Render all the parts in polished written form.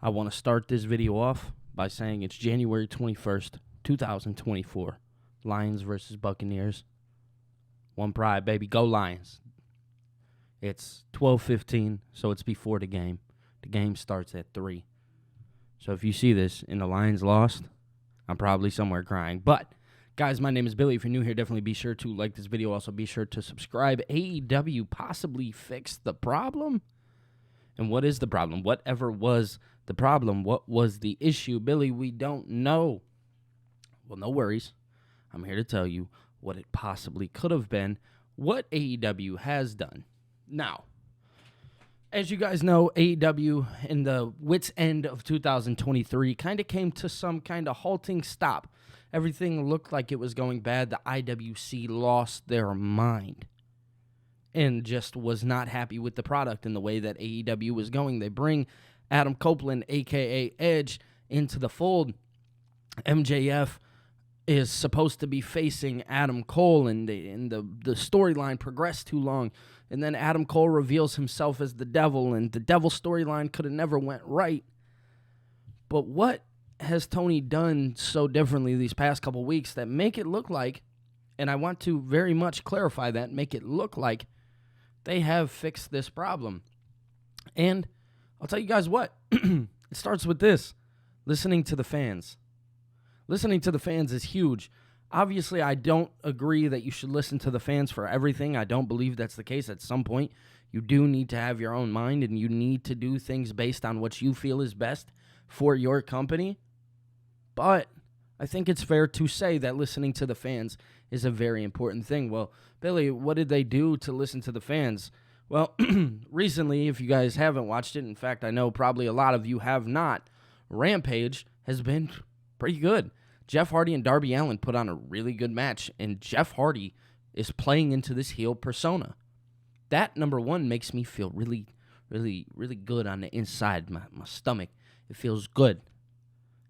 I want to start this video off by saying it's January 21st, 2024. Lions versus Buccaneers. One pride, baby. Go Lions. It's 12:15, so it's before the game. The game starts at 3. So if you see this and the Lions lost, I'm probably somewhere crying. But, guys, my name is Billy. If you're new here, definitely be sure to like this video. Also, be sure to subscribe. AEW possibly fixed the problem? And what is the problem? Whatever was the problem, what was the issue? Billy, we don't know. Well, no worries. I'm here to tell you what it possibly could have been, what AEW has done. Now, as you guys know, AEW in the wit's end of 2023 kind of came to some kind of halting stop. Everything looked like it was going bad. The IWC lost their mind and just was not happy with the product and the way that AEW was going. They bring Adam Copeland, a.k.a. Edge, into the fold. MJF is supposed to be facing Adam Cole, and the storyline progressed too long. And then Adam Cole reveals himself as the devil, and the devil storyline could have never went right. But what has Tony done so differently these past couple weeks that make it look like, and I want to very much clarify that, make it look like they have fixed this problem? And I'll tell you guys what, it starts with this, listening to the fans. Listening to the fans is huge. Obviously, I don't agree that you should listen to the fans for everything. I don't believe that's the case. At some point, you do need to have your own mind, and you need to do things based on what you feel is best for your company. But I think it's fair to say that listening to the fans is a very important thing. Well, Billy, what did they do to listen to the fans? Well, recently, if you guys haven't watched it, in fact, I know probably a lot of you have not, Rampage has been pretty good. Jeff Hardy and Darby Allin put on a really good match, and Jeff Hardy is playing into this heel persona. That, number one, makes me feel really, really, really good on the inside, my stomach. It feels good.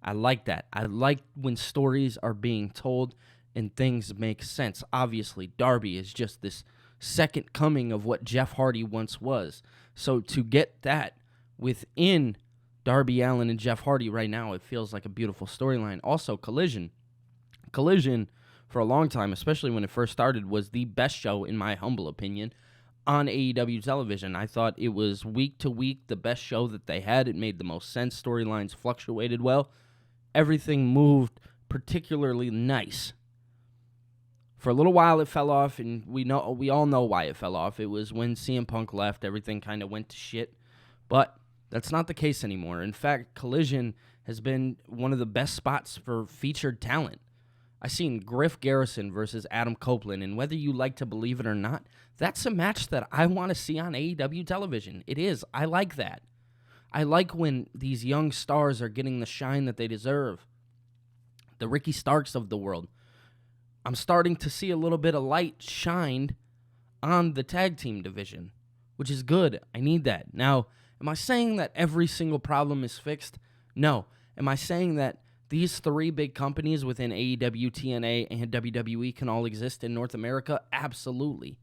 I like that. I like when stories are being told and things make sense. Obviously, Darby is just this second coming of what Jeff Hardy once was. So to get that within Darby Allin and Jeff Hardy right now, it feels like a beautiful storyline. Also, Collision. Collision, for a long time, especially when it first started, was the best show, in my humble opinion, on AEW television. I thought it was week to week the best show that they had. It made the most sense. Storylines fluctuated well. Everything moved particularly nice. For a little while, it fell off, and we all know why it fell off. It was when CM Punk left, everything kind of went to shit. But that's not the case anymore. In fact, Collision has been one of the best spots for featured talent. I seen Griff Garrison versus Adam Copeland, and whether you like to believe it or not, that's a match that I want to see on AEW television. It is. I like that. I like when these young stars are getting the shine that they deserve. The Ricky Starks of the world. I'm starting to see a little bit of light shined on the tag team division, which is good. I need that. Now, am I saying that every single problem is fixed? No. Am I saying that these three big companies within AEW, TNA, and WWE can all exist in North America? Absolutely.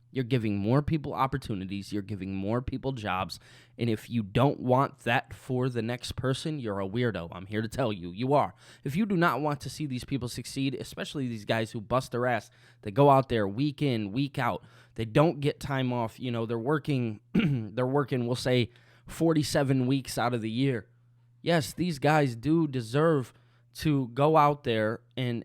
You're giving more people opportunities. You're giving more people jobs. And if you don't want that for the next person, you're a weirdo. I'm here to tell you, you are. If you do not want to see these people succeed, especially these guys who bust their ass, they go out there week in, week out. They don't get time off. You know, they're working, we'll say, 47 weeks out of the year. Yes, these guys do deserve to go out there and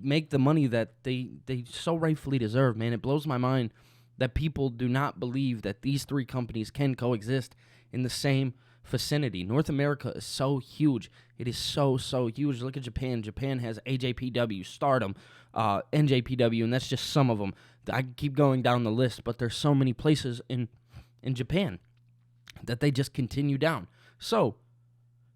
make the money that they so rightfully deserve, man. It blows my mind that people do not believe that these three companies can coexist in the same vicinity. North America is so huge. It is so huge. Look at Japan. Japan has AJPW, Stardom, NJPW, and that's just some of them. I keep going down the list, but there's so many places in Japan that they just continue down. So,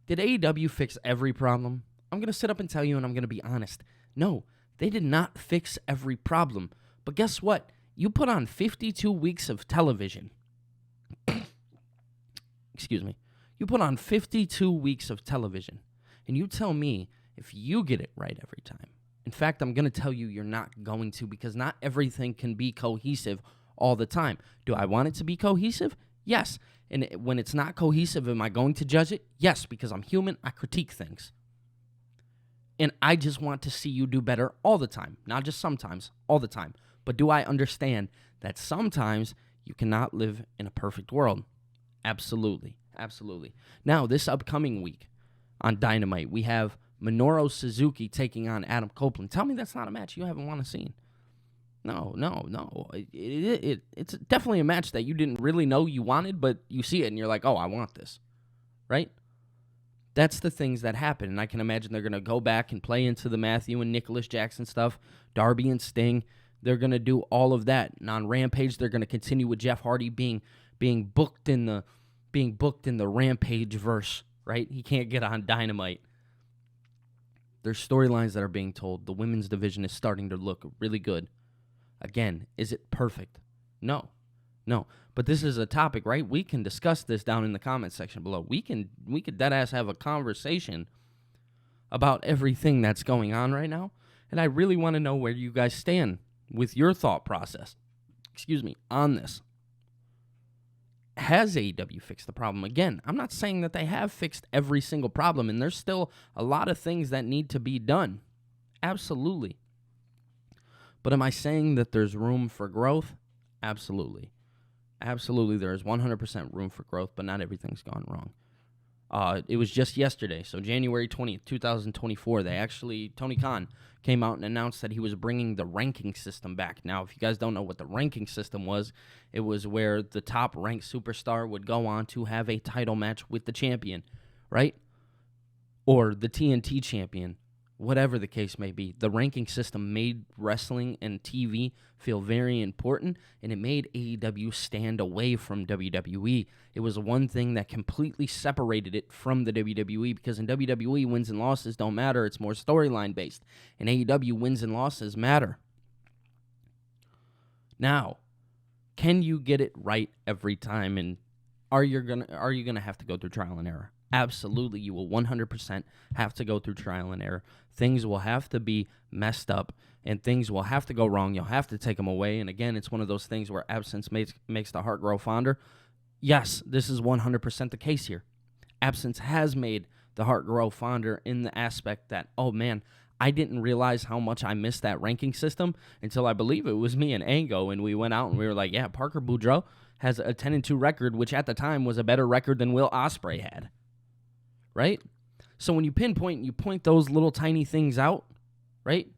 did AEW fix every problem? I'm going to sit up and tell you, and I'm going to be honest. No, they did not fix every problem. But guess what? You put on 52 weeks of television. Excuse me. You put on 52 weeks of television, and you tell me if you get it right every time. In fact, I'm going to tell you you're not going to, because not everything can be cohesive all the time. Do I want it to be cohesive? Yes. And when it's not cohesive, am I going to judge it? Yes, because I'm human. I critique things. And I just want to see you do better all the time. Not just sometimes, all the time. But do I understand that sometimes you cannot live in a perfect world? Absolutely. Absolutely. Now, this upcoming week on Dynamite, we have Minoru Suzuki taking on Adam Copeland. Tell me that's not a match you haven't want to see. No. It's definitely a match that you didn't really know you wanted, but you see it and you're like, oh, I want this. Right? That's the things that happen, and I can imagine they're going to go back and play into the Matthew and Nicholas Jackson stuff, Darby and Sting. They're going to do all of that. And on Rampage, they're going to continue with Jeff Hardy being booked in the Rampage verse, right? He can't get on Dynamite. There's storylines that are being told. The women's division is starting to look really good. Again, is it perfect? No. But this is a topic, right? We can discuss this down in the comment section below. We could deadass have a conversation about everything that's going on right now. And I really want to know where you guys stand with your thought process, on this. Has AEW fixed the problem? Again, I'm not saying that they have fixed every single problem, and there's still a lot of things that need to be done. Absolutely. But am I saying that there's room for growth? Absolutely. Absolutely, there is 100% room for growth, but not everything's gone wrong. It was just yesterday, so January 20th, 2024, Tony Khan came out and announced that he was bringing the ranking system back. Now, if you guys don't know what the ranking system was, it was where the top-ranked superstar would go on to have a title match with the champion, right? Or the TNT champion, whatever the case may be. The ranking system made wrestling and TV feel very important, and it made AEW stand away from WWE. It was one thing that completely separated it from the WWE, because in WWE, wins and losses don't matter. It's more storyline-based. In AEW, wins and losses matter. Now, can you get it right every time, and are you gonna have to go through trial and error? Absolutely, you will 100% have to go through trial and error. Things will have to be messed up, and things will have to go wrong. You'll have to take them away. And again, it's one of those things where absence makes the heart grow fonder. Yes, this is 100% the case here. Absence has made the heart grow fonder in the aspect that, oh man, I didn't realize how much I missed that ranking system until I believe it was me and Ango, and we went out and we were like, yeah, Parker Boudreaux has a 10-2 record, which at the time was a better record than Will Ospreay had. Right? So when you pinpoint and you point those little tiny things out, right,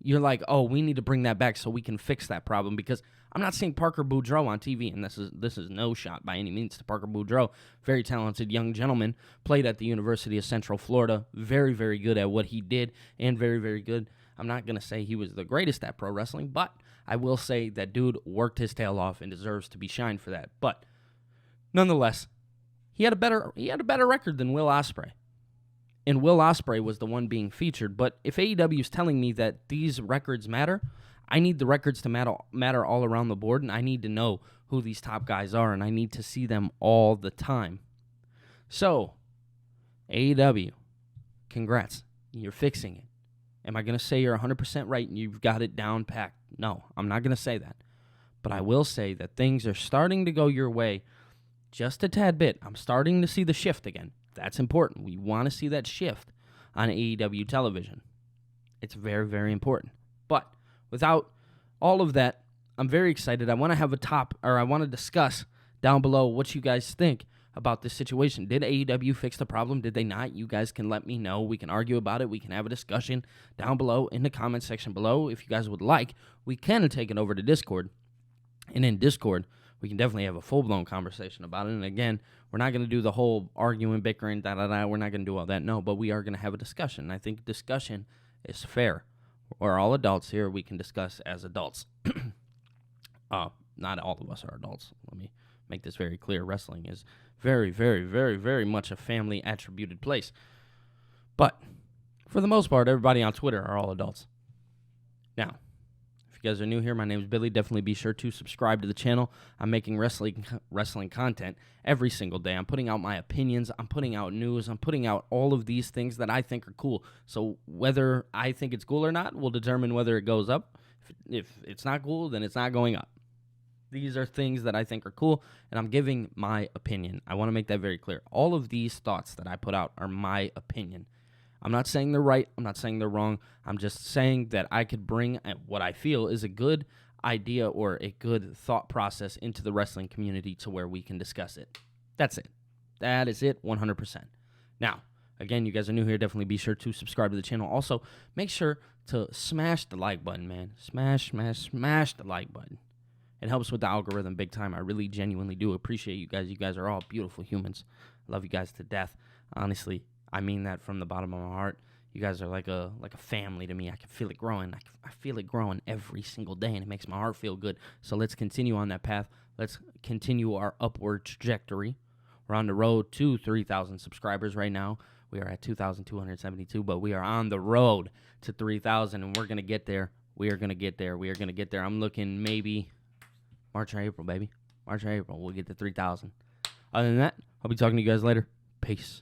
you're like, oh, we need to bring that back so we can fix that problem, because I'm not seeing Parker Boudreaux on TV, and this is no shot by any means to Parker Boudreaux. Very talented young gentleman, played at the University of Central Florida, very, very good at what he did, and very, very good. I'm not going to say he was the greatest at pro wrestling, but I will say that dude worked his tail off and deserves to be shined for that. But nonetheless, he had a better record than Will Ospreay. And Will Ospreay was the one being featured. But if AEW is telling me that these records matter, I need the records to matter all around the board, and I need to know who these top guys are, and I need to see them all the time. So, AEW, congrats. You're fixing it. Am I going to say you're 100% right and you've got it down packed? No, I'm not going to say that. But I will say that things are starting to go your way just a tad bit. I'm starting to see the shift again. That's important. We want to see that shift on AEW television. It's very, very important. But without all of that, I'm very excited. I want to discuss down below what you guys think about this situation. Did AEW fix the problem? Did they not? You guys can let me know. We can argue about it. We can have a discussion down below in the comment section below. If you guys would like, we can take it over to Discord. And in Discord, we can definitely have a full-blown conversation about it. And again, we're not going to do the whole arguing, bickering, da-da-da. We're not going to do all that. No, but we are going to have a discussion. I think discussion is fair. We're all adults here. We can discuss as adults. Not all of us are adults. Let me make this very clear. Wrestling is very, very, very, very much a family-attributed place. But for the most part, everybody on Twitter are all adults. Now, if you guys are new here, my name is Billy. Definitely be sure to subscribe to the channel. I'm making wrestling content every single day. I'm putting out my opinions. I'm putting out news. I'm putting out all of these things that I think are cool. So whether I think it's cool or not will determine whether it goes up. If it's not cool, then it's not going up. These are things that I think are cool, and I'm giving my opinion. I want to make that very clear. All of these thoughts that I put out are my opinion. I'm not saying they're right. I'm not saying they're wrong. I'm just saying that I could bring what I feel is a good idea or a good thought process into the wrestling community to where we can discuss it. That's it. That is it, 100%. Now, again, you guys are new here. Definitely be sure to subscribe to the channel. Also, make sure to smash the like button, man. Smash the like button. It helps with the algorithm big time. I really genuinely do appreciate you guys. You guys are all beautiful humans. I love you guys to death. Honestly, I mean that from the bottom of my heart. You guys are like a family to me. I can feel it growing. I feel it growing every single day, and it makes my heart feel good. So let's continue on that path. Let's continue our upward trajectory. We're on the road to 3,000 subscribers right now. We are at 2,272, but we are on the road to 3,000, and we're going to get there. We are going to get there. We are going to get there. I'm looking maybe March or April, baby. March or April, we'll get to 3,000. Other than that, I'll be talking to you guys later. Peace.